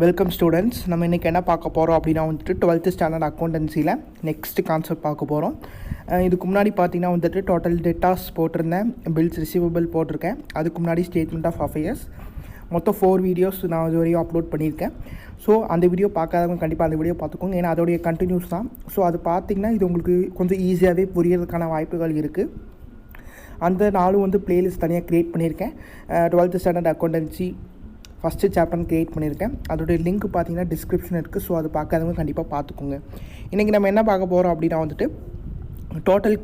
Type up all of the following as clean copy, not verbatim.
Welcome students. நம்ம இன்றைக்கி என்ன பார்க்க போகிறோம் அப்படின்னா வந்துட்டு 12th ஸ்டாண்டர்ட் அக்கௌண்டன்சியில் நெக்ஸ்ட் கான்செப்ட் பார்க்க போகிறோம். இதுக்கு முன்னாடி பார்த்தீங்கன்னா வந்துட்டு டோட்டல் டேட்டாஸ் போட்டிருந்தேன், பில்ஸ் ரிசீவபிள் போட்டிருக்கேன். அதுக்கு முன்னாடி ஸ்டேட்மெண்ட் ஆஃப் அஃபேர்ஸ் மொத்தம் 4 வீடியோஸ் நான் இது வரையும் அப்லோட் பண்ணியிருக்கேன். ஸோ அந்த வீடியோ பார்க்காதவங்க கண்டிப்பாக அந்த வீடியோ பார்த்துக்கோங்க, ஏன்னா அதோடைய கண்டினியூஸ் தான். ஸோ அது பார்த்திங்கன்னா இது உங்களுக்கு கொஞ்சம் ஈஸியாகவே புரியறதுக்கான வாய்ப்புகள் இருக்குது. அந்த நாளும் வந்து பிளேலிஸ்ட் தனியாக க்ரியேட் பண்ணியிருக்கேன். 12th ஸ்டாண்டர்ட் அக்கௌண்டன்சி ஃபஸ்ட்டு சாப்டர்னு க்ரியேட் பண்ணியிருக்கேன். அதோடைய லிங்க் பார்த்தீங்கன்னா டிஸ்கிரிப்ஷன் இருக்குது. ஸோ அது பார்க்காதவங்க கண்டிப்பாக பார்த்துக்கோங்க. இன்றைக்கி நம்ம என்ன பார்க்க போகிறோம் அப்படின்னா வந்துட்டு டோட்டல்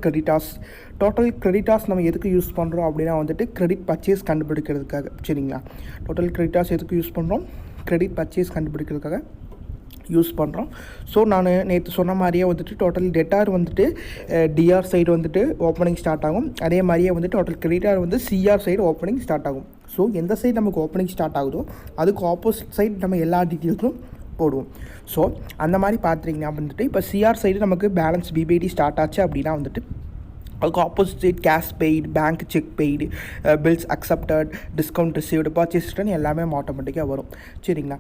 கிரெடிட்டாஸ் நம்ம எதுக்கு யூஸ் பண்ணுறோம் அப்படின்னா வந்துட்டு கிரெடிட் பர்ச்சேஸ் கண்டுபிடிக்கிறதுக்காக. சரிங்களா, டோட்டல் கிரெடிட்டாஸ் எதுக்கு யூஸ் பண்ணுறோம்? கிரெடிட் பர்ச்சேஸ் கண்டுபிடிக்கிறதுக்காக யூஸ் பண்ணுறோம். ஸோ நான் நேற்று சொன்ன மாதிரியே வந்துட்டு டோட்டல் டெட்டார் வந்துட்டு டிஆர் சைடு வந்துட்டு ஓப்பனிங் ஸ்டார்ட் ஆகும். அதே மாதிரியே வந்துட்டு டோட்டல் கிரெடிட்டார் வந்து சிஆர் சைடு ஓப்பனிங் ஸ்டார்ட் ஆகும். ஸோ எந்த சைடு நமக்கு ஓப்பனிங் ஸ்டார்ட் ஆகுதோ அதுக்கு ஆப்போசிட் சைடு நம்ம எல்லா டீட்டெயில்ஸும் போடுவோம். ஸோ அந்த மாதிரி பார்த்துட்டிங்கன்னா வந்துட்டு இப்போ சிஆர் சைடு நமக்கு பேலன்ஸ் பிபிடி ஸ்டார்ட் ஆச்சு அப்படின்னா வந்துட்டு அதுக்கு opposite side cash paid, bank cheque paid, bills accepted, discount received, purchase return எல்லாமே ஆட்டோமேட்டிக்காக வரும். சரிங்களா,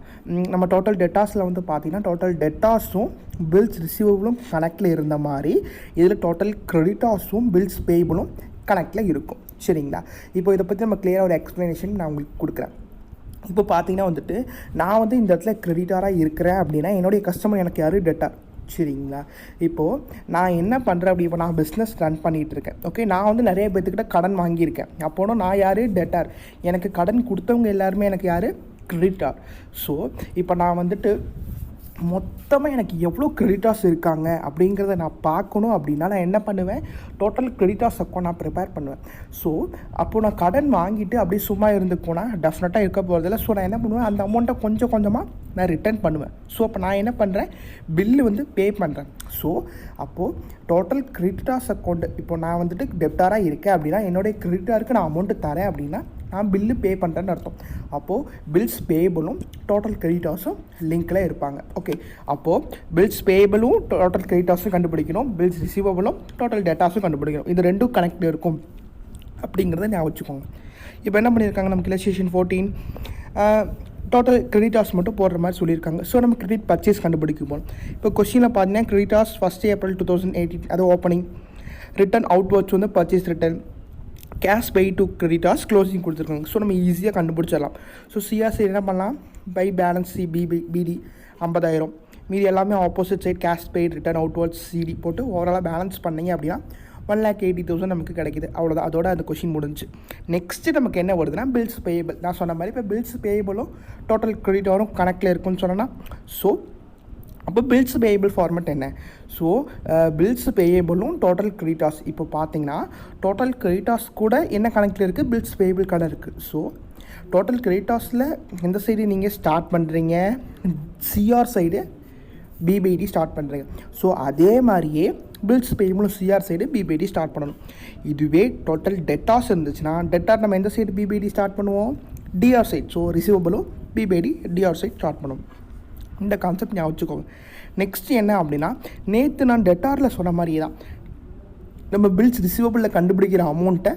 நம்ம டோட்டல் டெட்டாஸில் வந்து பார்த்திங்கன்னா டோட்டல் டெட்டாஸும் பில்ஸ் ரிசீவபிளும் கனெக்டில் இருந்த மாதிரி இதில் டோட்டல் கிரெடிட்டாஸும் பில்ஸ் பேயபிளும் கனெக்டில் இருக்கும். சரிங்களா, இப்போ இதை பற்றி நம்ம கிளியராக ஒரு எக்ஸ்ப்ளனேஷன் நான் உங்களுக்கு கொடுக்குறேன். இப்போ பார்த்தீங்கன்னா வந்துட்டு நான் வந்து இந்த இடத்துல கிரெடிட்டாராக இருக்கிறேன் அப்படின்னா என்னுடைய கஸ்டமர் எனக்கு யார்? டெட்டார். சரிங்களா, இப்போது நான் என்ன பண்ணுறேன் அப்படி, இப்போ நான் பிஸ்னஸ் ரன் பண்ணிகிட்ருக்கேன். ஓகே, நான் வந்து நிறைய பேர்த்துக்கிட்ட கடன் வாங்கியிருக்கேன். அப்போனா நான் யார்? டெட்டார். எனக்கு கடன் கொடுத்தவங்க எல்லாருமே எனக்கு யார்? கிரெடிட்டார். ஸோ இப்போ நான் வந்துட்டு மொத்தமாக எனக்கு எவ்வளோ கிரெடிட்டார்ஸ் இருக்காங்க அப்படிங்கிறத நான் பார்க்கணும் அப்படின்னா நான் என்ன பண்ணுவேன்? டோட்டல் கிரெடிட்டார்ஸ் அக்கௌண்ட் நான் ப்ரிப்பேர் பண்ணுவேன். ஸோ அப்போது நான் கடன் வாங்கிட்டு அப்படியே சும்மா இருந்துக்கோனா டெஃபினட்டாக இருக்க போகிறதில்ல. ஸோ நான் என்ன பண்ணுவேன்? அந்த அமௌண்ட்டை கொஞ்சம் கொஞ்சமாக நான் ரிட்டர்ன் பண்ணுவேன். ஸோ அப்போ நான் என்ன பண்ணுறேன்? பில்லு வந்து பே பண்ணுறேன். ஸோ அப்போது டோட்டல் கிரெடிட்டார்ஸ் அக்கௌண்ட்டு இப்போ நான் வந்துட்டு டெப்டாராக இருக்கேன் அப்படின்னா என்னுடைய கிரெடிட்டாருக்கு நான் அமௌண்ட்டு தரேன் அப்படின்னா நான் பில்லு பே பண்ணுறேன்னு அர்த்தம். அப்போது பில்ஸ் பேயபிளும் டோட்டல் கிரெடிட்டார்ஸும் லிங்கில் இருப்பாங்க. ஓகே, அப்போது பில்ஸ் பேயபிளும் டோட்டல் கிரெடிட்டார்ஸும் கண்டுபிடிக்கணும், பில்ஸ் ரிசீவபிளும் டோட்டல் டேட்டாஸும் கண்டுபிடிக்கணும். இது ரெண்டும் கனெக்ட் இருக்கும் அப்படிங்கிறத ஞாபகம் வச்சுக்கோங்க. இப்போ என்ன பண்ணியிருக்காங்க நமக்கு இல்லஸ்ட்ரேஷன் 14 டோட்டல் கிரெடிட்டார்ஸ் மட்டும் போடுற மாதிரி சொல்லியிருக்காங்க. ஸோ நம்ம கிரெடிட் பர்ச்சேஸ் கண்டுபிடிக்க போகணும். இப்போ கொஸ்டினில் பார்த்தீங்கன்னா கிரெடிட்டார்ஸ் 1 April 2018 அது ஓப்பனிங், ரிட்டர்ன் அவுட்வர்ட்ஸ் வந்து purchase return, cash by to creditors closing கொடுத்துருக்காங்க. ஸோ நம்ம ஈஸியாக கண்டுபிடிச்சிடலாம். ஸோ சிஆர்சி என்ன பண்ணலாம்? பை பேலன்ஸ் பிடி 50,000, மீதி எல்லாமே opposite side cash paid, return outwards CD போட்டு ஓவராலாக பேலன்ஸ் பண்ணிங்க அப்படின்னா 1,80,000 நமக்கு கிடைக்குது. அவ்வளோதான், அதோட அந்த கொஷின் முடிஞ்சு. நெக்ஸ்ட்டு நமக்கு என்ன வருதுன்னா பில்ஸ் பேயபிள். நான் சொன்ன மாதிரி இப்போ பில்ஸ் பேயபிளும் டோட்டல் கிரெடிட்டாரும் கனெக்டில் இருக்குன்னு சொன்னேன்னா, ஸோ அப்போ பில்ஸ் பேயபிள் ஃபார்மெட் என்ன? ஸோ பில்ஸ் பேயபிளும் டோட்டல் கிரெடிட்டார்ஸ் இப்போ பார்த்தீங்கன்னா டோட்டல் கிரெடிட்டார்ஸ் கூட என்ன கணக்கில் இருக்குது? பில்ஸ் பேயபிள் கடை இருக்குது. ஸோ டோட்டல் கிரெடிட்டார்ஸில் எந்த சைடு நீங்கள் ஸ்டார்ட் பண்ணுறீங்க? சிஆர் சைடு பிபிடி ஸ்டார்ட் பண்ணுறீங்க. ஸோ அதே மாதிரியே பில்ஸ் பேயபிளும் சிஆர் சைடு பிபிடி ஸ்டார்ட் பண்ணணும். இதுவே டோட்டல் டெட்டார்ஸ் இருந்துச்சுன்னா டெட்டார் நம்ம எந்த சைடு பிபிடி ஸ்டார்ட் பண்ணுவோம்? DR side. ஸோ ரிசீவபிளும் பிபிடி டிஆர் சைட் ஸ்டார்ட் பண்ணுவோம். இந்த கான்செப்ட் ஞாபகம் வச்சுக்கோங்க. நெக்ஸ்ட் என்ன அப்படின்னா, நேற்று நான் டெட்டாரில் சொன்ன மாதிரியே தான் நம்ம பில்ஸ் ரிசீவபிளில் கண்டுபிடிக்கிற அமௌண்ட்டை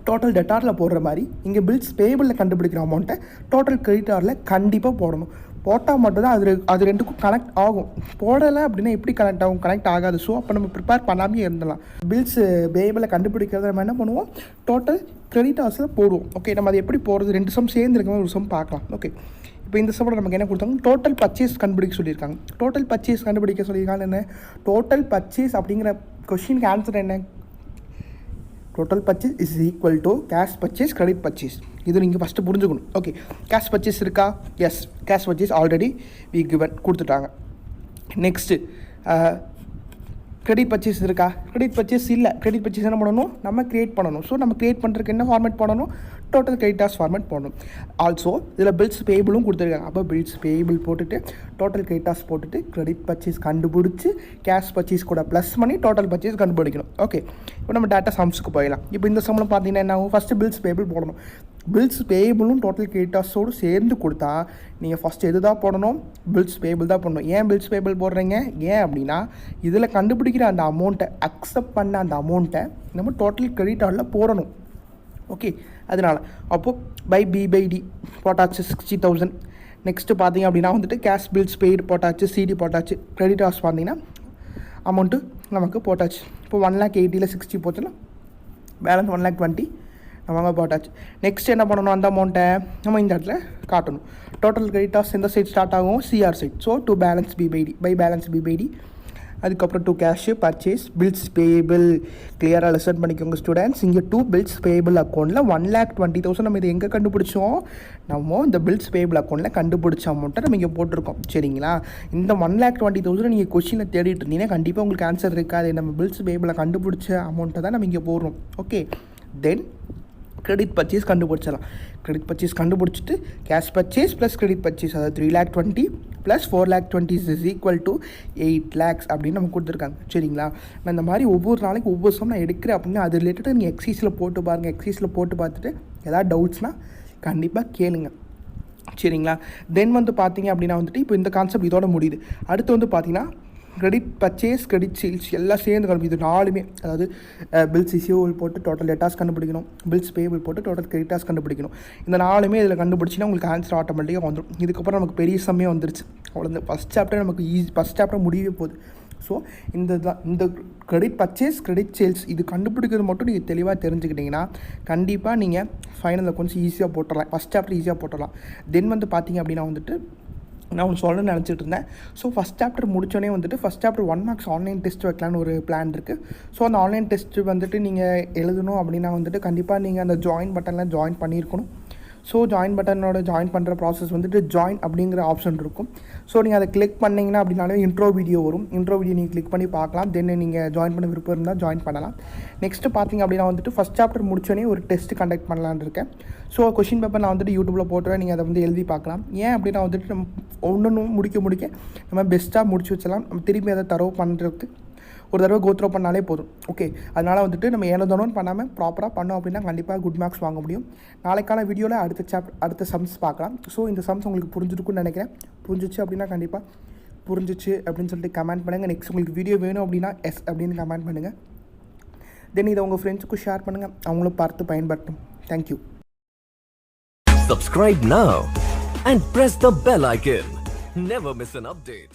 டோட்டல் டெட்டாரில் போடுற மாதிரி இங்கே பில்ஸ் பேயபிளில் கண்டுபிடிக்கிற அமௌண்ட்டை டோட்டல் கிரெடிட்டாரில் கண்டிப்பாக போடணும். போட்டால் மட்டும்தான் அது ரெண்டுக்கும் கனெக்ட் ஆகும். போடலை அப்படின்னா எப்படி கனெக்ட் ஆகும்? கனெக்ட் ஆகாது. ஸோ அப்போ நம்ம ப்ரிப்பேர் பண்ணாமே இருந்தலாம். பில்ஸ் பேயபிளில் கண்டுபிடிக்கிறத நம்ம என்ன பண்ணுவோம்? டோட்டல் கிரெடிட்டார்ஸில் போடுவோம். ஓகே, நம்ம அது எப்படி போடுறது? 2 சம் சேர்ந்து இருக்க ஒரு சம் பார்க்கலாம். ஓகே, இப்போ இந்த சம்மோட நமக்கு என்ன கொடுத்தாங்க? டோட்டல் பர்ச்சேஸ் கண்டுபிடிக்க சொல்லியிருக்காங்க. டோட்டல் பர்ச்சேஸ் கண்டுபிடிக்க சொல்லியிருக்காங்க. என்ன டோட்டல் பர்ச்சேஸ் அப்படிங்கிற கொஸ்டினுக்கு ஆன்சர் என்ன? Total purchase is equal to cash purchase credit purchase. இது நீங்கள் ஃபஸ்ட்டு புரிஞ்சுக்கணும். ஓகே, கேஷ் பர்ச்சேஸ் இருக்கா? Yes, cash purchase already we given கொடுத்துட்டாங்க. நெக்ஸ்ட்டு கிரெடிட் பர்ச்சேஸ் இருக்கா? கிரெடிட் பர்ச்சேஸ் இல்லை. கிரெடிட் பர்ச்சேஸ் என்ன பண்ணணும்? நம்ம க்ரியேட் பண்ணணும். ஸோ நம்ம க்ரியேட் பண்ணுறதுக்கு என்ன ஃபார்மேட் பண்ணணும்? டோட்டல் கிரெடிட்டார்ஸ் ஃபார்மேட் பண்ணணும். ஆல்சோ இதில் பில்ஸ் பேயபிளும் கொடுத்துருக்காங்க. அப்போ பில்ஸ் பேயபிள் போட்டுட்டு டோட்டல் கிரெடிட்டார்ஸ் போட்டுட்டு கிரெடிட் பர்ச்சேஸ் கண்டுபிடிச்சி கேஷ் பர்ச்சேஸ் கூட ப்ளஸ் பண்ணி டோட்டல் பர்ச்சேஸ் கண்டுபிடிக்கணும். ஓகே, இப்போ நம்ம டேட்டா சம்ஸுக்கு போயிடலாம். இப்போ இந்த சம்மில் பார்த்தீங்கன்னா என்ன ஆகும்? ஃபஸ்ட்டு பில்ஸ் பேயபிள் போடணும். பில்ஸ் பேயபிளும் டோட்டல் கிரெடிட்டார்ஸோடு சேர்ந்து கொடுத்தா நீங்கள் ஃபஸ்ட்டு எது தான் போடணும்? பில்ஸ் பேயபிள் தான் போடணும். ஏன் பில்ஸ் பேயபிள் போடுறீங்க? ஏன் அப்படின்னா இதில் கண்டுபிடிக்கிற அந்த அமௌண்ட்டை அக்செப்ட் பண்ண அந்த அமௌண்ட்டை நம்ம டோட்டல் கிரெடிட்டாரில் போடணும். ஓகே, அதனால் அப்போது பை பி பை டி போட்டாச்சு 60,000. நெக்ஸ்ட்டு பார்த்தீங்க அப்படின்னா வந்துட்டு கேஷ் பில்ஸ் பெய்டு போட்டாச்சு, சிடி போட்டாச்சு. கிரெடிட்டார்ஸ் பார்த்தீங்கன்னா அமௌண்ட்டு நமக்கு போட்டாச்சு. இப்போ 1,80,000 60 போச்சுன்னா பேலன்ஸ் 1,20,000 நம்ம போட்டாச்சு. நெக்ஸ்ட் என்ன பண்ணணும், அந்த அமௌண்ட்டை நம்ம இந்த இடத்துல காட்டணும். டோட்டல் கிரெடிட்டார்ஸ் எந்த சைட் ஸ்டார்ட் ஆகும், CR side. So to balance B by D, by balance B by D. அதுக்கப்புறம் to cash purchase bills payable. கிளியராக லெசன் பண்ணிக்கோங்க ஸ்டூடெண்ட்ஸ். இங்கே டூ பில்ஸ் பேயபிள் அக்கௌண்ட்டில் 1,20,000 நம்ம இது எங்கே கண்டுபிடிச்சோம், நம்ம இந்த பில்ஸ் பேயபிள் அக்கௌண்ட்டில் கண்டுபிடிச்ச அமௌண்ட்டை நம்ம இங்கே போட்டிருக்கோம். சரிங்களா, இந்த 1,20,000 நீங்கள் கொஷினை தேடிட்டு இருந்தீங்கன்னா கண்டிப்பாக உங்களுக்கு ஆன்சர் இருக்காது. நம்ம பில்ஸ் பேயபிளை கண்டுபிடிச்ச அமௌண்ட்டை தான் நம்ம இங்கே போடுறோம். ஓகே, தென் கிரெடிட் பர்ச்சேஸ் கண்டுபிடிச்சலாம். கிரெடிட் பர்ச்சேஸ் கண்டுபிடிச்சிட்டு cash purchase plus credit purchase, அதாவது 3,20,000 plus 4,20,000 is equal to 8 lakhs அப்படின்னு நம்ம கொடுத்துருக்காங்க. சரிங்களா, நான் இந்த மாதிரி ஒவ்வொரு நாளைக்கு ஒவ்வொரு சம் நான் எடுக்கிறேன் அப்படின்னா அது ரிலேட்டடாக நீங்கள் எக்ஸைஸில் போட்டு பாருங்கள். எக்ஸைஸில் போட்டு பார்த்துட்டு ஏதாவது டவுட்ஸ்னால் கண்டிப்பாக கேளுங்க. சரிங்களா, தென் வந்து பார்த்தீங்க அப்படின்னா வந்துட்டு இப்போ இந்த கான்செப்ட் இதோட முடியுது. அடுத்து வந்து பார்த்தீங்கன்னா கிரெடிட் பர்ச்சேஸ் கிரெடிட் சேல்ஸ் எல்லாம் சேர்ந்து கண்டுபிடி. இது நாலுமே, அதாவது பில்ஸ் ரிசீவபிள் போட்டு டோட்டல் டெட்டாஸ் கண்டுபிடிக்கணும், பில்ஸ் பேயபிள் போட்டு டோட்டல் கிரெடிட்டாஸ் கண்டுபிடிக்கணும். இந்த நாலுமே இதில் கண்டுபிடிச்சின்னா உங்களுக்கு ஆன்சர் ஆட்டோமேட்டிக்காக வந்துடும். இதுக்கப்புறம் நமக்கு பெரிய சம்மே வந்துருச்சு. அவ்வளோ ஃபஸ்ட் சாப்டர் நமக்கு ஃபஸ்ட் சாப்டர் முடியவே போகுது. ஸோ இந்த கிரெடிட் பர்ச்சேஸ் கிரெடிட் சேல்ஸ் இது கண்டுபிடிக்கிறது மட்டும் நீங்கள் தெளிவாக தெரிஞ்சுக்கிட்டிங்கன்னா கண்டிப்பாக நீங்கள் ஃபைனலில் கொஞ்சம் ஈஸியாக போட்டுடலாம். ஃபஸ்ட் சாப்டர் ஈஸியாக போட்டுடலாம். தென் வந்து பார்த்தீங்க அப்படின்னா வந்துட்டு நான் ஒன்று சொல்லணும்னு நினச்சிட்டு இருந்தேன். ஸோ ஃபஸ்ட் சாப்டர் முடிச்சோடனே வந்துட்டு first chapter 1 marks online test வைக்கலான்னு ஒரு பிளான் இருக்குது. ஸோ அந்த ஆன்லைன் டெஸ்ட்டு வந்துட்டு நீங்கள் எழுதணும் அப்படின்னா வந்துட்டு கண்டிப்பாக நீங்கள் அந்த ஜாயின் பட்டனில் ஜாயின் பண்ணியிருக்கணும். ஸோ ஜாயின் பட்டனோட ஜாயின் பண்ணுற ப்ராசஸ் வந்துட்டு ஜாயின் அப்படிங்கிற ஆப்ஷன் இருக்கும். ஸோ நீங்கள் அதை கிளிக் பண்ணிங்கன்னா அப்படின்னாலே இன்ட்ரோ வீடியோ வரும். இன்ட்ரோ வீடியோ நீங்கள் கிளிக் பண்ணி பார்க்கலாம். தென் நீங்கள் ஜாயின் பண்ண விருப்பம் இருந்தால் ஜாயின் பண்ணலாம். நெக்ஸ்ட்டு பார்த்தீங்க அப்படின்னா வந்துட்டு ஃபஸ்ட் சாப்டர் முடிச்சோடனே ஒரு டெஸ்ட் கண்டக்ட் பண்ணலான்னு இருக்கேன். ஸோ கொஷின் பேப்பர் நான் வந்துட்டு யூடியூப்பில் போட்டுருவேன், நீங்கள் அதை வந்து எழுதி பார்க்கலாம். ஏன் அப்படின்னா வந்துட்டு நம்ம ஒன்று முடிக்க நம்ம பெஸ்ட்டாக முடிச்சு வச்சலாம். நம்ம திரும்பி அதை தரவு பண்ணுறதுக்கு ஒரு தடவை கோத்ரோ பண்ணாலே போதும். ஓகே, அதனால் வந்துட்டு நம்ம ஏனோதானோன்னு பண்ணாமல் ப்ராப்பராக பண்ணோம் அப்படின்னா கண்டிப்பாக குட் மார்க்ஸ் வாங்க முடியும். நாளைக்கான வீடியோவில் அடுத்த சம்ஸ் பார்க்கலாம். ஸோ இந்த சம்ஸ் உங்களுக்கு புரிஞ்சிருக்குன்னு நினைக்கிறேன். புரிஞ்சிச்சு அப்படின்னா கண்டிப்பாக புரிஞ்சிச்சு அப்படின்னு சொல்லிட்டு கமெண்ட் பண்ணுங்கள். நெக்ஸ்ட் உங்களுக்கு வீடியோ வேணும் அப்படின்னா எஸ் அப்படின்னு கமெண்ட் பண்ணுங்கள். தென் இதை உங்கள் ஃப்ரெண்ட்ஸுக்கும் ஷேர் பண்ணுங்கள், அவங்களும் பார்த்து பயன்படுத்தும். Thank you. Subscribe now and press the bell icon. Never miss an update.